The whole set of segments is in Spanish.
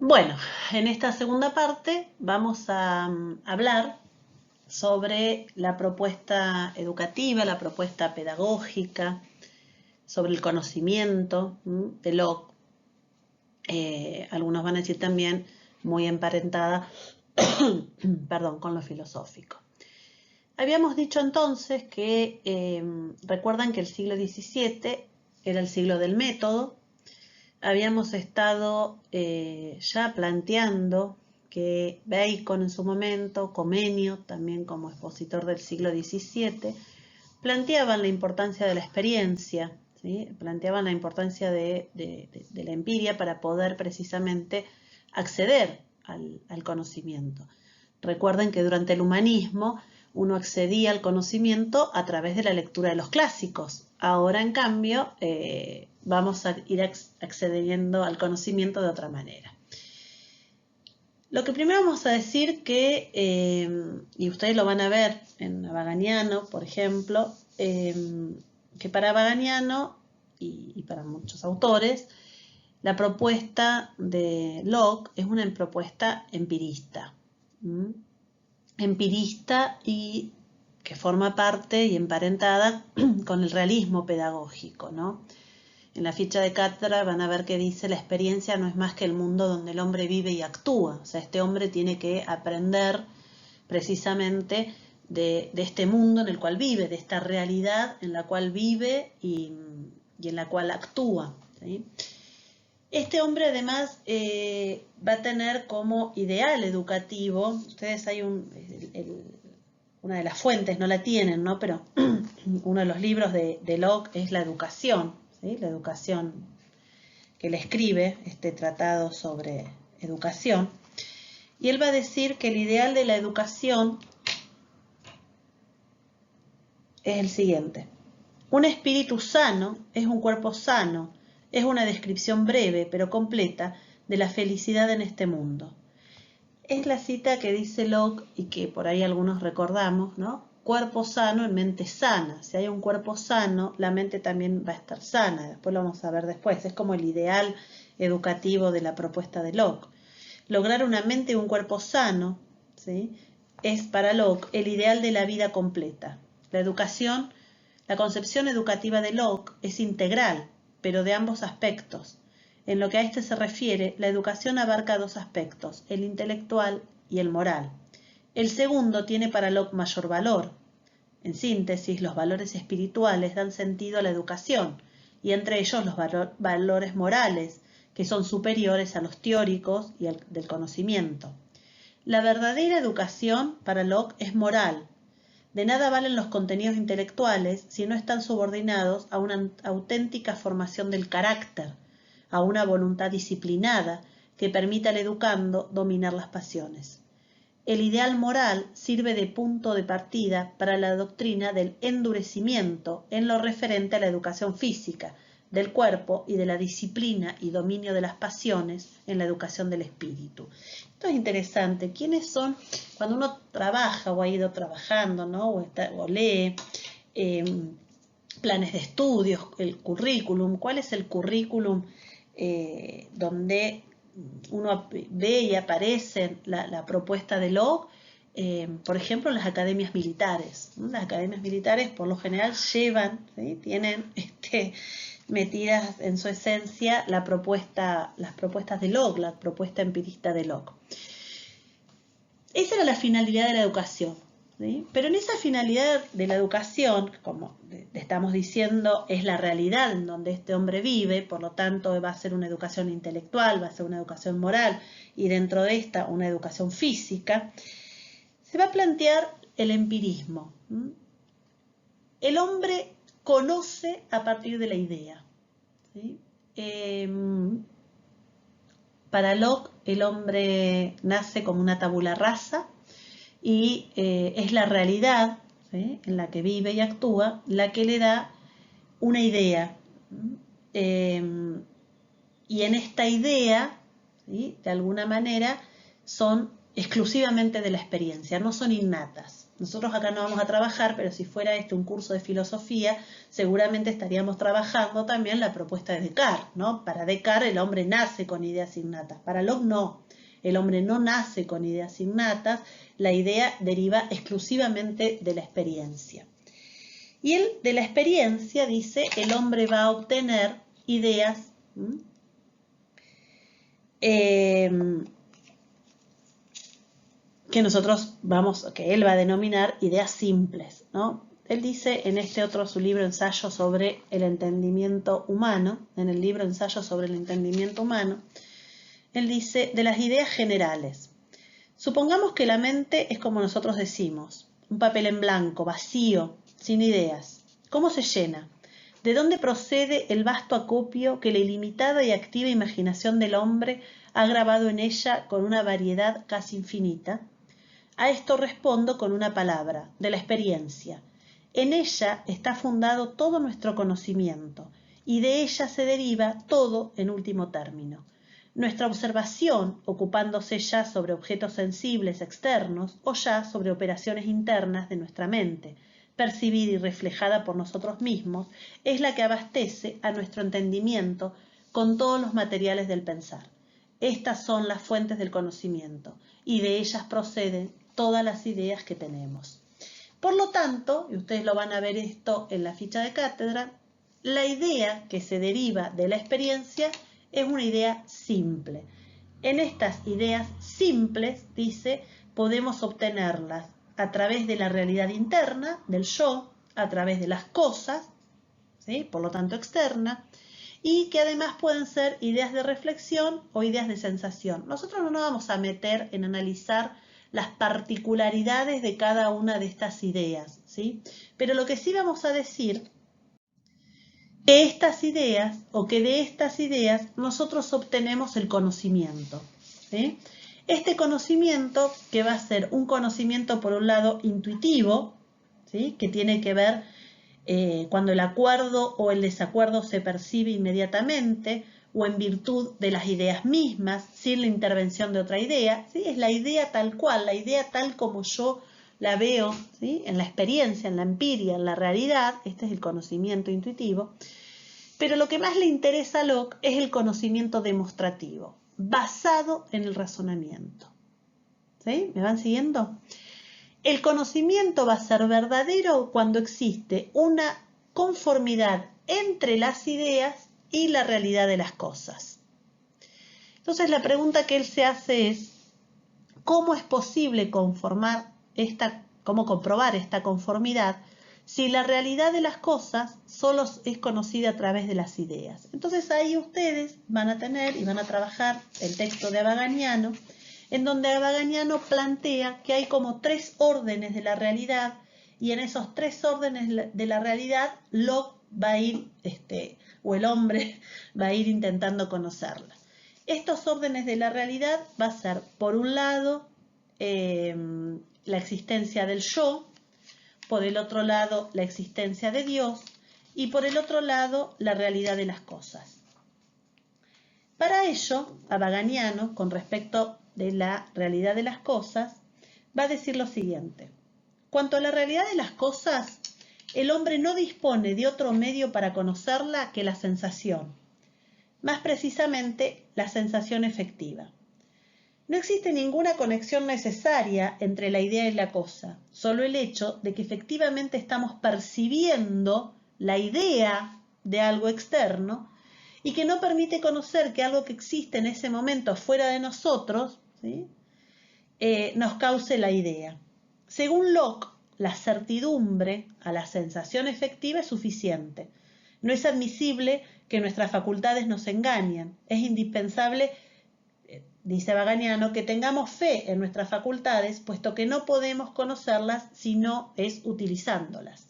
Bueno, en esta segunda parte vamos a hablar sobre la propuesta educativa, la propuesta pedagógica, sobre el conocimiento de Locke. Algunos van a decir también muy emparentada, perdón, con lo filosófico. Habíamos dicho entonces que recuerdan que el siglo XVII era el siglo del método. Habíamos estado ya planteando que Bacon en su momento, Comenio, también como expositor del siglo XVII, planteaban la importancia de la experiencia, ¿sí? Planteaban la importancia de la empiria para poder precisamente acceder al conocimiento. Recuerden que durante el humanismo uno accedía al conocimiento a través de la lectura de los clásicos. Ahora, en cambio, vamos a ir accediendo al conocimiento de otra manera. Lo que primero vamos a decir que, y ustedes lo van a ver en Abaganiano, por ejemplo, que para Abaganiano y para muchos autores, la propuesta de Locke es una propuesta empirista. Empirista y que forma parte y emparentada con el realismo pedagógico, ¿no? En la ficha de cátedra van a ver que dice la experiencia no es más que el mundo donde el hombre vive y actúa. O sea, este hombre tiene que aprender precisamente de este mundo en el cual vive, de esta realidad en la cual vive y en la cual actúa, ¿sí? Este hombre además va a tener como ideal educativo, ustedes hay una de las fuentes, no la tienen, ¿no? Pero uno de los libros de Locke es La educación, ¿sí? La educación que él escribe, este tratado sobre educación. Y él va a decir que el ideal de la educación es el siguiente. Un espíritu sano es un cuerpo sano, es una descripción breve pero completa de la felicidad en este mundo. Es la cita que dice Locke y que por ahí algunos recordamos, ¿no? Cuerpo sano en mente sana. Si hay un cuerpo sano, la mente también va a estar sana. Después lo vamos a ver después. Es como el ideal educativo de la propuesta de Locke. Lograr una mente y un cuerpo sano, ¿sí? Es para Locke el ideal de la vida completa. La educación, la concepción educativa de Locke es integral, pero de ambos aspectos. En lo que a este se refiere, la educación abarca dos aspectos, el intelectual y el moral. El segundo tiene para Locke mayor valor. En síntesis, los valores espirituales dan sentido a la educación, y entre ellos los valores morales, que son superiores a los teóricos y del conocimiento. La verdadera educación para Locke es moral. De nada valen los contenidos intelectuales si no están subordinados a una auténtica formación del carácter, a una voluntad disciplinada que permita al educando dominar las pasiones. El ideal moral sirve de punto de partida para la doctrina del endurecimiento en lo referente a la educación física, del cuerpo y de la disciplina y dominio de las pasiones en la educación del espíritu. Esto es interesante. ¿Quiénes son, cuando uno trabaja o ha ido trabajando, ¿no? o lee planes de estudios, el currículum? ¿Cuál es el currículum donde uno ve y aparece la propuesta de Locke? Por ejemplo, en las academias militares. Las academias militares por lo general llevan, ¿sí? Tienen metidas en su esencia las propuestas de Locke, la propuesta empirista de Locke. Esa era la finalidad de la educación, ¿sí? Pero en esa finalidad de la educación, como estamos diciendo, es la realidad en donde este hombre vive, por lo tanto va a ser una educación intelectual, va a ser una educación moral y dentro de esta una educación física, se va a plantear el empirismo. El hombre conoce a partir de la idea, ¿sí? Para Locke, el hombre nace como una tabula rasa y es la realidad, ¿sí? En la que vive y actúa la que le da una idea. Y en esta idea, ¿sí? De alguna manera, son exclusivamente de la experiencia, no son innatas. Nosotros acá no vamos a trabajar, pero si fuera este un curso de filosofía, seguramente estaríamos trabajando también la propuesta de Descartes, ¿no? Para Descartes el hombre nace con ideas innatas, para Locke no. El hombre no nace con ideas innatas, la idea deriva exclusivamente de la experiencia. Y él, de la experiencia, dice, el hombre va a obtener ideas que él va a denominar ideas simples, ¿no? Él dice en este otro su libro Ensayo sobre el entendimiento humano, en el libro Ensayo sobre el entendimiento humano, él dice de las ideas generales. Supongamos que la mente es como nosotros decimos, un papel en blanco, vacío, sin ideas. ¿Cómo se llena? ¿De dónde procede el vasto acopio que la ilimitada y activa imaginación del hombre ha grabado en ella con una variedad casi infinita? A esto respondo con una palabra, de la experiencia. En ella está fundado todo nuestro conocimiento, y de ella se deriva todo en último término. Nuestra observación, ocupándose ya sobre objetos sensibles externos o ya sobre operaciones internas de nuestra mente, percibida y reflejada por nosotros mismos, es la que abastece a nuestro entendimiento con todos los materiales del pensar. Estas son las fuentes del conocimiento, y de ellas proceden todas las ideas que tenemos. Por lo tanto, y ustedes lo van a ver esto en la ficha de cátedra, la idea que se deriva de la experiencia es una idea simple. En estas ideas simples, dice, podemos obtenerlas a través de la realidad interna, del yo, a través de las cosas, ¿sí? Por lo tanto externa, y que además pueden ser ideas de reflexión o ideas de sensación. Nosotros no nos vamos a meter en analizar las particularidades de cada una de estas ideas, ¿sí? Pero lo que sí vamos a decir que estas ideas o que de estas ideas nosotros obtenemos el conocimiento, ¿sí? Este conocimiento que va a ser un conocimiento por un lado intuitivo, ¿sí? Que tiene que ver cuando el acuerdo o el desacuerdo se percibe inmediatamente o en virtud de las ideas mismas, sin la intervención de otra idea, ¿sí? Es la idea tal cual, la idea tal como yo la veo, ¿sí? En la experiencia, en la empiria, en la realidad. Este es el conocimiento intuitivo. Pero lo que más le interesa a Locke es el conocimiento demostrativo, basado en el razonamiento. ¿Sí? ¿Me van siguiendo? El conocimiento va a ser verdadero cuando existe una conformidad entre las ideas y la realidad de las cosas. Entonces la pregunta que él se hace es, ¿cómo es posible comprobar esta conformidad si la realidad de las cosas solo es conocida a través de las ideas? Entonces ahí ustedes van a tener y van a trabajar el texto de Abaganiano, en donde Abaganiano plantea que hay como 3 órdenes de la realidad, y en esos 3 órdenes de la realidad Locke va a ir, o el hombre va a ir intentando conocerla. Estos órdenes de la realidad va a ser, por un lado, la existencia del yo, por el otro lado, la existencia de Dios, y por el otro lado, la realidad de las cosas. Para ello, Abaganiano, con respecto de la realidad de las cosas, va a decir lo siguiente. Cuanto a la realidad de las cosas, el hombre no dispone de otro medio para conocerla que la sensación, más precisamente la sensación efectiva. No existe ninguna conexión necesaria entre la idea y la cosa, solo el hecho de que efectivamente estamos percibiendo la idea de algo externo y que no permite conocer que algo que existe en ese momento fuera de nosotros, ¿sí? Nos cause la idea. Según Locke, la certidumbre a la sensación efectiva es suficiente. No es admisible que nuestras facultades nos engañen. Es indispensable, dice Abaganiano, que tengamos fe en nuestras facultades, puesto que no podemos conocerlas si no es utilizándolas.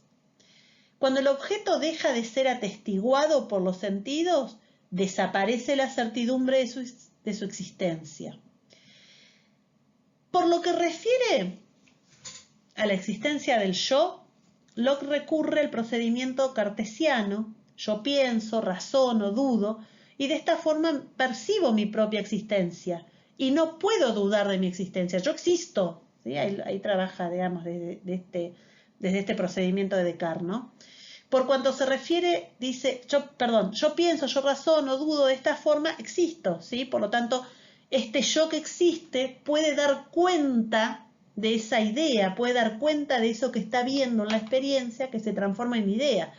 Cuando el objeto deja de ser atestiguado por los sentidos, desaparece la certidumbre de su existencia. Por lo que refiere a la existencia del yo, Locke recurre al procedimiento cartesiano: yo pienso, razono, dudo, y de esta forma percibo mi propia existencia, y no puedo dudar de mi existencia. Yo existo, ¿sí? Ahí trabaja, digamos, desde este procedimiento de Descartes, ¿no? Por cuanto se refiere, dice, yo pienso, yo razono, dudo, de esta forma existo, ¿sí? Por lo tanto, este yo que existe puede dar cuenta de esa idea, puede dar cuenta de eso que está viendo en la experiencia que se transforma en idea.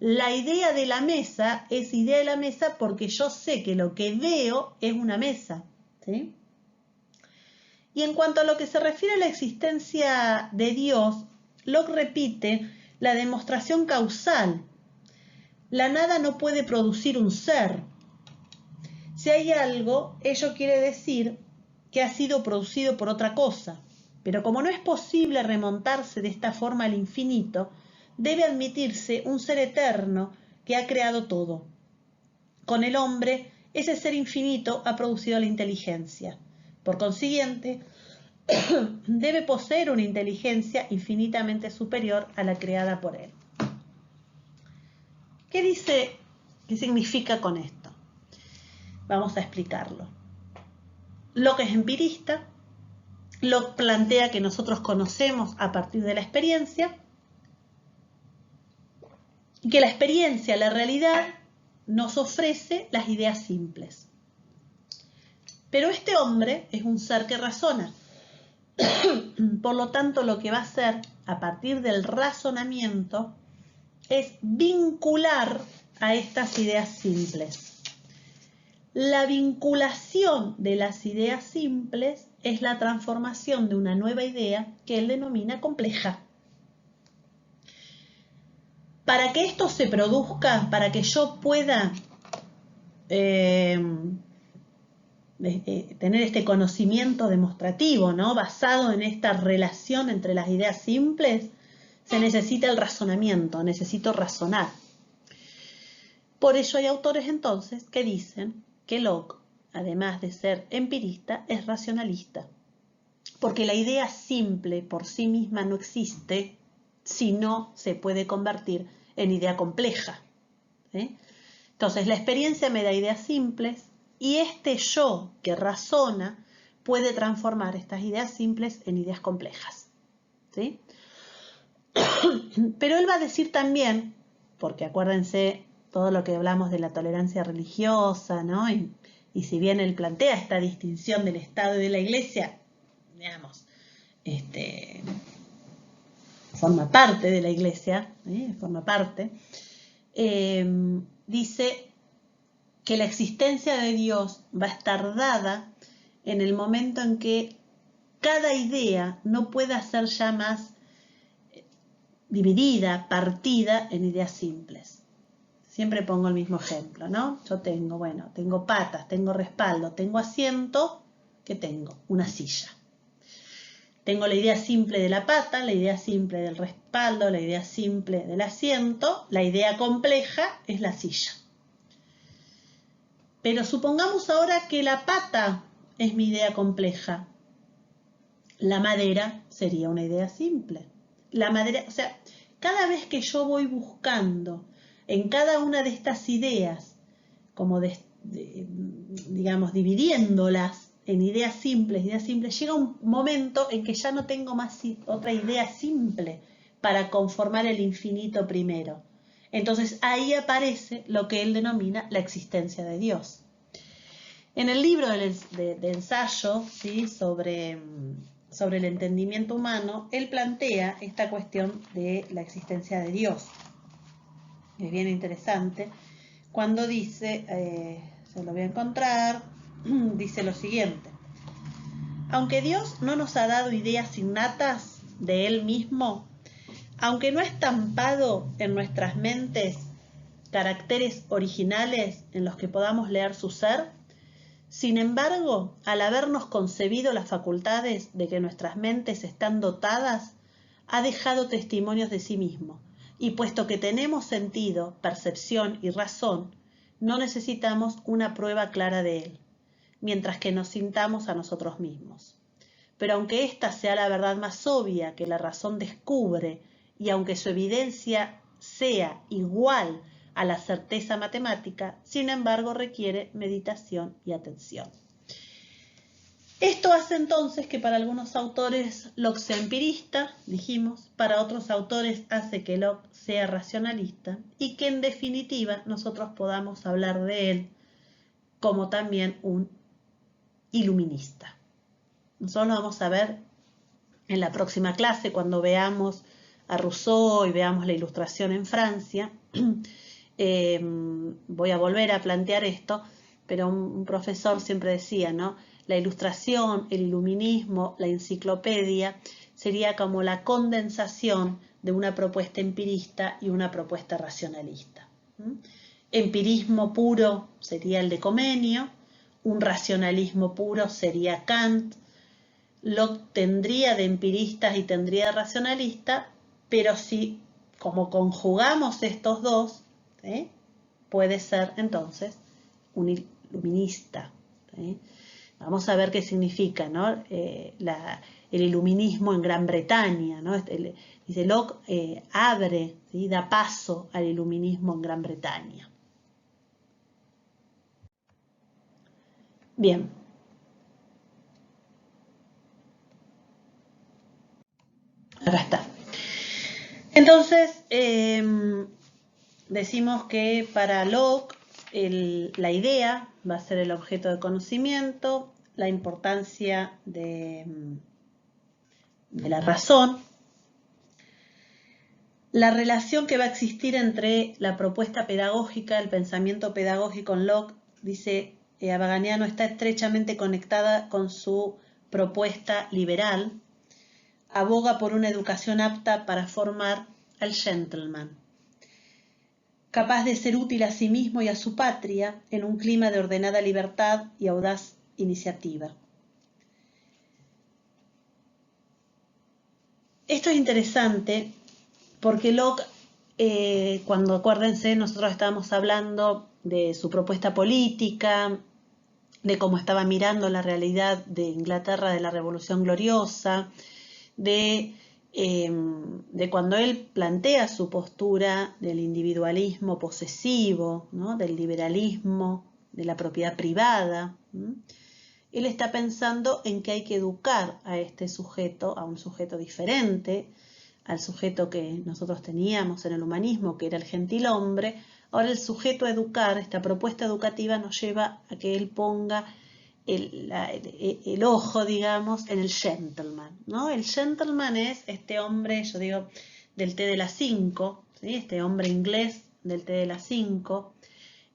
La idea de la mesa es idea de la mesa porque yo sé que lo que veo es una mesa, ¿sí? Y en cuanto a lo que se refiere a la existencia de Dios, Locke repite la demostración causal. La nada no puede producir un ser. Si hay algo, ello quiere decir que ha sido producido por otra cosa. Pero como no es posible remontarse de esta forma al infinito, debe admitirse un ser eterno que ha creado todo. Con el hombre, ese ser infinito ha producido la inteligencia. Por consiguiente, debe poseer una inteligencia infinitamente superior a la creada por él. ¿Qué dice? ¿Qué significa con esto? Vamos a explicarlo. Locke es empirista. Locke plantea que nosotros conocemos a partir de la experiencia y que la experiencia, la realidad, nos ofrece las ideas simples. Pero este hombre es un ser que razona. Por lo tanto, lo que va a hacer a partir del razonamiento es vincular a estas ideas simples. La vinculación de las ideas simples es la transformación de una nueva idea que él denomina compleja. Para que esto se produzca, para que yo pueda tener este conocimiento demostrativo, ¿no? Basado en esta relación entre las ideas simples, se necesita el razonamiento, necesito razonar. Por ello hay autores entonces que dicen que Locke, además de ser empirista, es racionalista. Porque la idea simple por sí misma no existe si no se puede convertir en idea compleja, ¿sí? Entonces la experiencia me da ideas simples y este yo que razona puede transformar estas ideas simples en ideas complejas, ¿sí? Pero él va a decir también, porque acuérdense todo lo que hablamos de la tolerancia religiosa, ¿no? Y si bien él plantea esta distinción del Estado y de la Iglesia, digamos, forma parte de la Iglesia, forma parte, dice que la existencia de Dios va a estar dada en el momento en que cada idea no pueda ser ya más dividida, partida en ideas simples. Siempre pongo el mismo ejemplo, ¿no? Yo tengo patas, tengo respaldo, tengo asiento, ¿qué tengo? Una silla. Tengo la idea simple de la pata, la idea simple del respaldo, la idea simple del asiento, la idea compleja es la silla. Pero supongamos ahora que la pata es mi idea compleja. La madera sería una idea simple. La madera, o sea, cada vez que yo voy buscando en cada una de estas ideas, como digamos, dividiéndolas en ideas simples, llega un momento en que ya no tengo más otra idea simple para conformar el infinito primero. Entonces ahí aparece lo que él denomina la existencia de Dios. En el libro de ensayo, ¿sí? sobre el entendimiento humano, él plantea esta cuestión de la existencia de Dios. Es bien interesante. Cuando dice, se lo voy a encontrar, dice lo siguiente. Aunque Dios no nos ha dado ideas innatas de Él mismo, aunque no ha estampado en nuestras mentes caracteres originales en los que podamos leer su ser, sin embargo, al habernos concebido las facultades de que nuestras mentes están dotadas, ha dejado testimonios de sí mismo, y puesto que tenemos sentido, percepción y razón, no necesitamos una prueba clara de él, mientras que nos sintamos a nosotros mismos. Pero aunque esta sea la verdad más obvia que la razón descubre, y aunque su evidencia sea igual a la certeza matemática, sin embargo requiere meditación y atención. Esto hace entonces que para algunos autores Locke sea empirista, dijimos, para otros autores hace que Locke sea racionalista y que en definitiva nosotros podamos hablar de él como también un iluminista. Nosotros lo vamos a ver en la próxima clase cuando veamos a Rousseau y veamos la Ilustración en Francia. Voy a volver a plantear esto, pero un profesor siempre decía, ¿no? La Ilustración, el Iluminismo, la enciclopedia sería como la condensación de una propuesta empirista y una propuesta racionalista. Empirismo puro sería el de Comenio, un racionalismo puro sería Kant. Locke tendría de empirista y tendría de racionalista, pero si como conjugamos estos dos, puede ser entonces un iluminista. Vamos a ver qué significa, ¿no? El iluminismo en Gran Bretaña, ¿no? Dice Locke abre, ¿sí? Da paso al iluminismo en Gran Bretaña. Bien. Acá está. Entonces, decimos que para Locke la idea va a ser el objeto de conocimiento, la importancia de la razón, la relación que va a existir entre la propuesta pedagógica, el pensamiento pedagógico en Locke, dice Abaganiano, está estrechamente conectada con su propuesta liberal, aboga por una educación apta para formar al gentleman, capaz de ser útil a sí mismo y a su patria en un clima de ordenada libertad y audaz iniciativa. Esto es interesante porque Locke, cuando acuérdense, nosotros estábamos hablando de su propuesta política, de cómo estaba mirando la realidad de Inglaterra de la Revolución Gloriosa, de cuando él plantea su postura del individualismo posesivo, ¿no? Del liberalismo, de la propiedad privada. Él está pensando en que hay que educar a este sujeto, a un sujeto diferente, al sujeto que nosotros teníamos en el humanismo, que era el gentilhombre. Ahora el sujeto a educar, esta propuesta educativa nos lleva a que él ponga el ojo, digamos, en el gentleman, ¿no? El gentleman es este hombre, yo digo, del té de las 5, ¿sí? Este hombre inglés del té de las 5,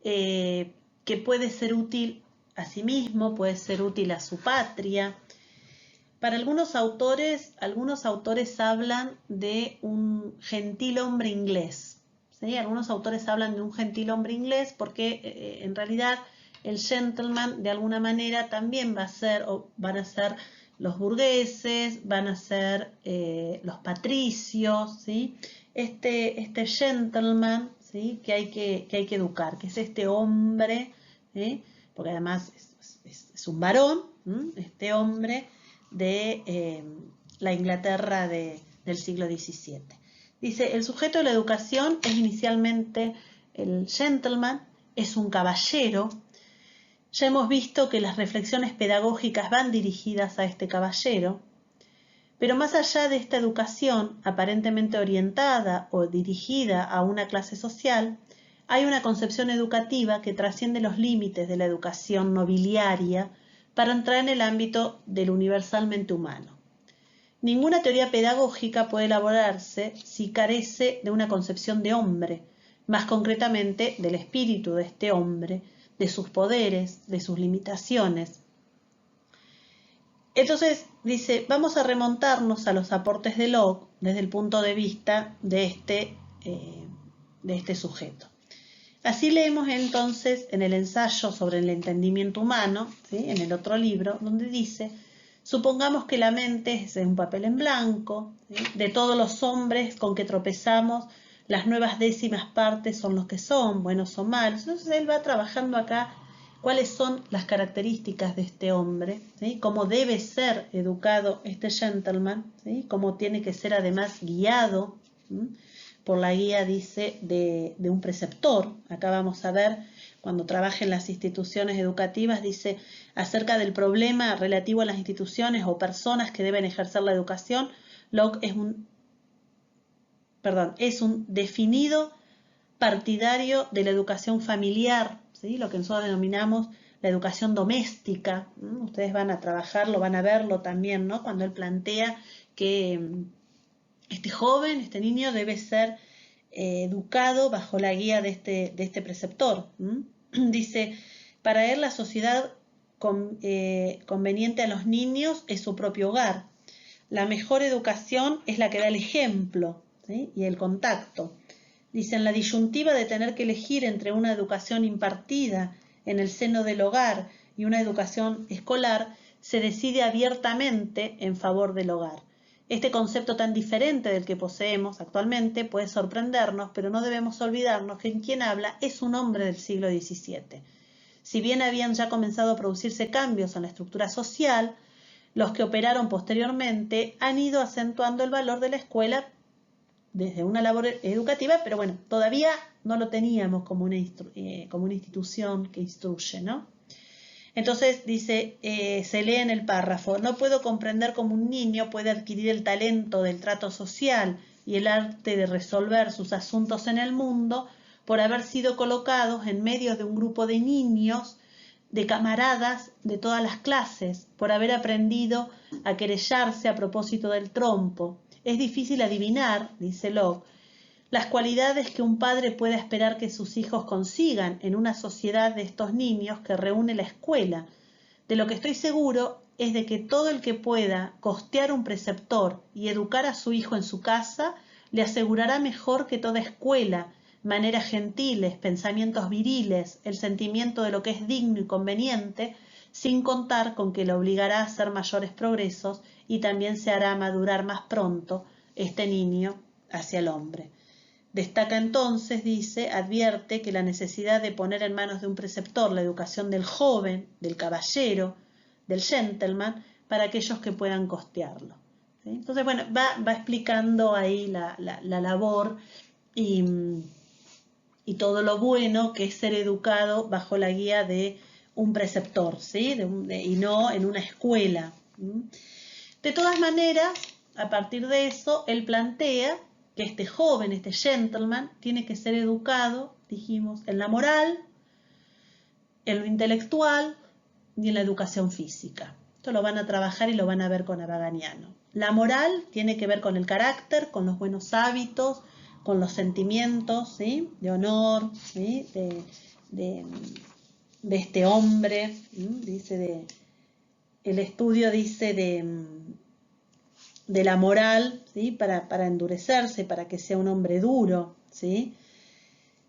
que puede ser útil a sí mismo, puede ser útil a su patria. Para algunos autores hablan de un gentil hombre inglés, ¿sí? Algunos autores hablan de un gentil hombre inglés porque en realidad el gentleman de alguna manera también van a ser los burgueses, van a ser los patricios, ¿sí? Este gentleman, ¿sí? que hay que educar, que es este hombre, ¿sí? Porque además es un varón, ¿sí? Este hombre de la Inglaterra del siglo XVII. Dice, el sujeto de la educación es inicialmente el gentleman, es un caballero. Ya hemos visto que las reflexiones pedagógicas van dirigidas a este caballero, pero más allá de esta educación aparentemente orientada o dirigida a una clase social, hay una concepción educativa que trasciende los límites de la educación nobiliaria para entrar en el ámbito del universalmente humano. Ninguna teoría pedagógica puede elaborarse si carece de una concepción de hombre, más concretamente del espíritu de este hombre, de sus poderes, de sus limitaciones. Entonces dice, vamos a remontarnos a los aportes de Locke desde el punto de vista de este sujeto. Así leemos entonces en el ensayo sobre el entendimiento humano, ¿sí? En el otro libro, donde dice, supongamos que la mente es un papel en blanco, ¿sí? De todos los hombres con que tropezamos, las nuevas décimas partes son los que son, buenos o malos. Entonces él va trabajando acá cuáles son las características de este hombre, ¿sí? Cómo debe ser educado este gentleman, ¿sí? Cómo tiene que ser además guiado, ¿sí? Por la guía, dice, de un preceptor. Acá vamos a ver cuando trabaja en las instituciones educativas, dice acerca del problema relativo a las instituciones o personas que deben ejercer la educación, Locke es un definido partidario de la educación familiar, ¿sí? Lo que nosotros denominamos la educación doméstica. Ustedes van a trabajarlo, van a verlo también, ¿no? Cuando él plantea que este joven, este niño debe ser educado bajo la guía de este preceptor. Dice, para él la sociedad conveniente a los niños es su propio hogar. La mejor educación es la que da el ejemplo, ¿sí? Y el contacto. Dice, en la disyuntiva de tener que elegir entre una educación impartida en el seno del hogar y una educación escolar, se decide abiertamente en favor del hogar. Este concepto tan diferente del que poseemos actualmente puede sorprendernos, pero no debemos olvidarnos que quien habla es un hombre del siglo XVII. Si bien habían ya comenzado a producirse cambios en la estructura social, los que operaron posteriormente han ido acentuando el valor de la escuela desde una labor educativa, pero bueno, todavía no lo teníamos como una institución que instruye, ¿no? Entonces dice, se lee en el párrafo, no puedo comprender cómo un niño puede adquirir el talento del trato social y el arte de resolver sus asuntos en el mundo por haber sido colocados en medio de un grupo de niños, de camaradas de todas las clases, por haber aprendido a querellarse a propósito del trompo. Es difícil adivinar, dice Locke, las cualidades que un padre puede esperar que sus hijos consigan en una sociedad de estos niños que reúne la escuela. De lo que estoy seguro es de que todo el que pueda costear un preceptor y educar a su hijo en su casa, le asegurará mejor que toda escuela, maneras gentiles, pensamientos viriles, el sentimiento de lo que es digno y conveniente, sin contar con que le obligará a hacer mayores progresos y también se hará madurar más pronto este niño hacia el hombre. Destaca entonces, dice, advierte que la necesidad de poner en manos de un preceptor la educación del joven, del caballero, del gentleman, para aquellos que puedan costearlo. ¿Sí? Entonces, bueno, va explicando ahí la labor y todo lo bueno que es ser educado bajo la guía de un preceptor, ¿sí? Y no en una escuela. De todas maneras, a partir de eso, él plantea que este joven, este gentleman, tiene que ser educado, dijimos, en la moral, en lo intelectual y en la educación física. Esto lo van a trabajar y lo van a ver con Abaganiano. La moral tiene que ver con el carácter, con los buenos hábitos, con los sentimientos, ¿sí? De honor, ¿sí? de este hombre, ¿sí? Dice el estudio dice de la moral, ¿sí? Para endurecerse, para que sea un hombre duro, ¿sí?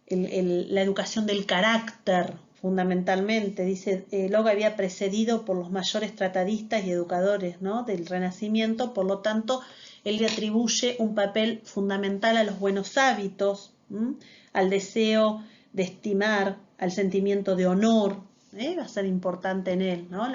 La educación del carácter, fundamentalmente, dice, Locke había precedido por los mayores tratadistas y educadores, ¿no? Del Renacimiento, por lo tanto, él le atribuye un papel fundamental a los buenos hábitos, al deseo de estimar, al sentimiento de honor, va a ser importante en él, ¿no?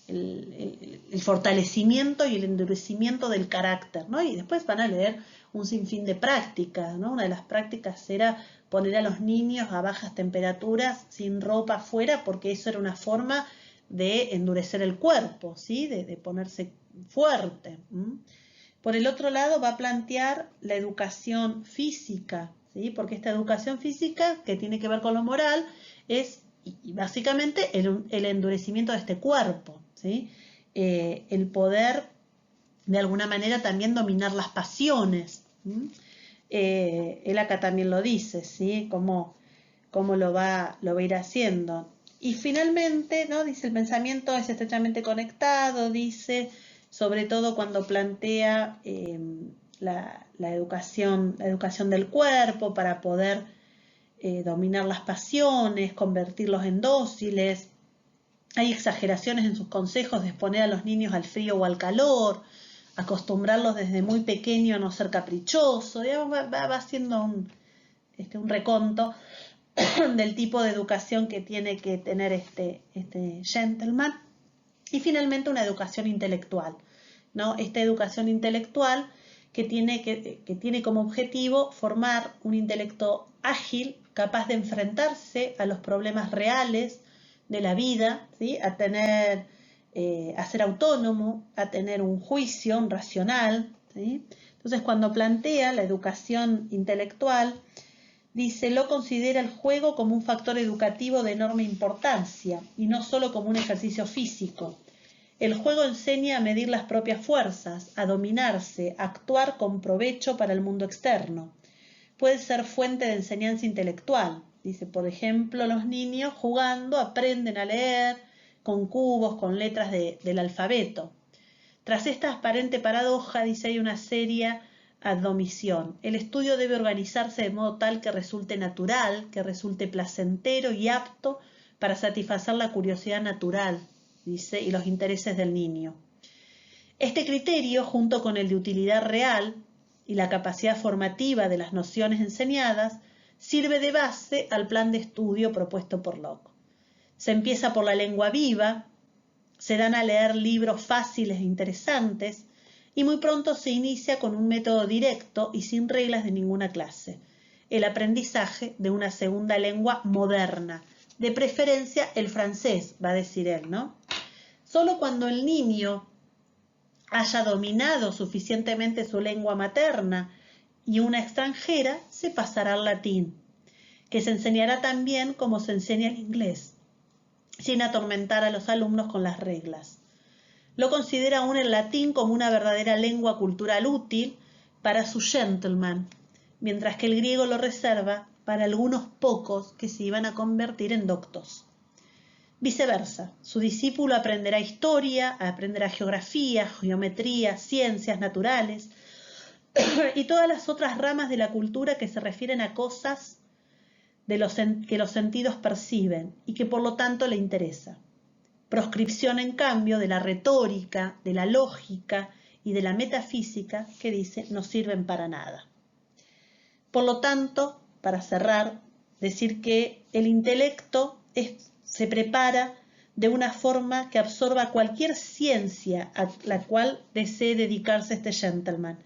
El fortalecimiento y el endurecimiento del carácter, ¿no? Y después van a leer un sinfín de prácticas, ¿no? Una de las prácticas era poner a los niños a bajas temperaturas sin ropa afuera, porque eso era una forma de endurecer el cuerpo, ¿sí? De ponerse fuerte. Por el otro lado va a plantear la educación física, ¿sí? Porque esta educación física, que tiene que ver con lo moral, es y básicamente el endurecimiento de este cuerpo, ¿sí? El poder de alguna manera también dominar las pasiones. Él acá también lo dice, ¿sí? Cómo lo va a ir haciendo. Y finalmente, ¿no? Dice, el pensamiento es estrechamente conectado, dice, sobre todo cuando plantea la educación del cuerpo para poder dominar las pasiones, convertirlos en dóciles. Hay exageraciones en sus consejos de exponer a los niños al frío o al calor, acostumbrarlos desde muy pequeño a no ser caprichoso. Va haciendo un reconto del tipo de educación que tiene que tener este gentleman. Y finalmente una educación intelectual, ¿no? Esta educación intelectual que tiene como objetivo formar un intelecto ágil, capaz de enfrentarse a los problemas reales de la vida, ¿sí? A ser autónomo, a tener un juicio, un racional, ¿sí? Entonces, cuando plantea la educación intelectual, dice, lo considera el juego como un factor educativo de enorme importancia y no solo como un ejercicio físico. El juego enseña a medir las propias fuerzas, a dominarse, a actuar con provecho para el mundo externo. Puede ser fuente de enseñanza intelectual. Dice, por ejemplo, los niños jugando aprenden a leer con cubos, con letras del alfabeto. Tras esta aparente paradoja, dice, hay una seria admisión. El estudio debe organizarse de modo tal que resulte natural, que resulte placentero y apto para satisfacer la curiosidad natural, dice, y los intereses del niño. Este criterio, junto con el de utilidad real y la capacidad formativa de las nociones enseñadas, sirve de base al plan de estudio propuesto por Locke. Se empieza por la lengua viva, se dan a leer libros fáciles e interesantes, y muy pronto se inicia con un método directo y sin reglas de ninguna clase, el aprendizaje de una segunda lengua moderna, de preferencia el francés, va a decir él, ¿no? Solo cuando el niño haya dominado suficientemente su lengua materna y una extranjera, se pasará al latín, que se enseñará también como se enseña el inglés, sin atormentar a los alumnos con las reglas. Lo considera aún el latín como una verdadera lengua cultural útil para su gentleman, mientras que el griego lo reserva para algunos pocos que se iban a convertir en doctos. Viceversa, su discípulo aprenderá historia, aprenderá geografía, geometría, ciencias naturales y todas las otras ramas de la cultura que se refieren a cosas que los sentidos perciben y que por lo tanto le interesa. Proscripción, en cambio, de la retórica, de la lógica y de la metafísica, que dice no sirven para nada. Por lo tanto, para cerrar, decir que el intelecto se prepara de una forma que absorba cualquier ciencia a la cual desee dedicarse este gentleman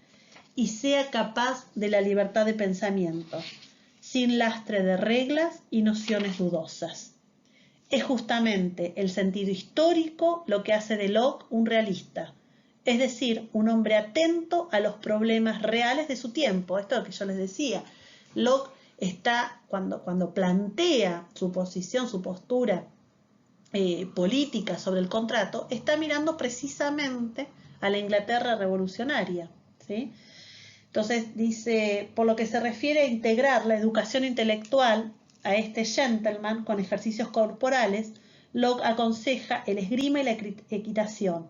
y sea capaz de la libertad de pensamiento, sin lastre de reglas y nociones dudosas. Es justamente el sentido histórico lo que hace de Locke un realista, es decir, un hombre atento a los problemas reales de su tiempo. Esto es lo que yo les decía. Locke está, cuando plantea su posición, su postura política sobre el contrato, está mirando precisamente a la Inglaterra revolucionaria, ¿sí? Entonces dice, por lo que se refiere a integrar la educación intelectual a este gentleman con ejercicios corporales, Locke aconseja el esgrima y la equitación,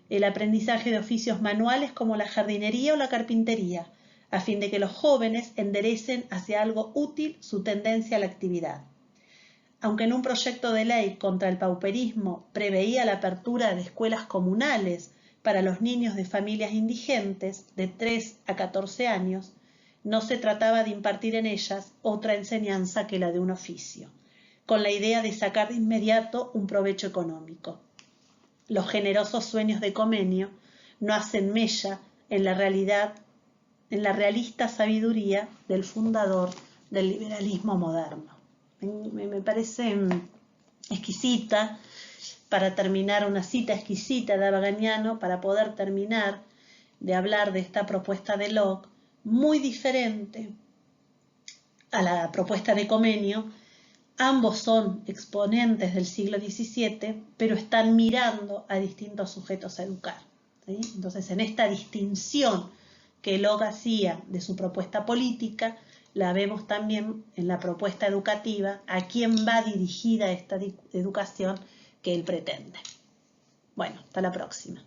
el aprendizaje de oficios manuales como la jardinería o la carpintería, a fin de que los jóvenes enderecen hacia algo útil su tendencia a la actividad. Aunque en un proyecto de ley contra el pauperismo preveía la apertura de escuelas comunales para los niños de familias indigentes de 3 a 14 años, no se trataba de impartir en ellas otra enseñanza que la de un oficio, con la idea de sacar de inmediato un provecho económico. Los generosos sueños de Comenio no hacen mella en la realista sabiduría del fundador del liberalismo moderno. Me parece exquisita, para terminar, una cita exquisita de Abaganiano, para poder terminar de hablar de esta propuesta de Locke, muy diferente a la propuesta de Comenio. Ambos son exponentes del siglo XVII, pero están mirando a distintos sujetos a educar, ¿sí? Entonces, en esta distinción que Locke hacía de su propuesta política, la vemos también en la propuesta educativa, a quién va dirigida esta educación que él pretende. Bueno, hasta la próxima.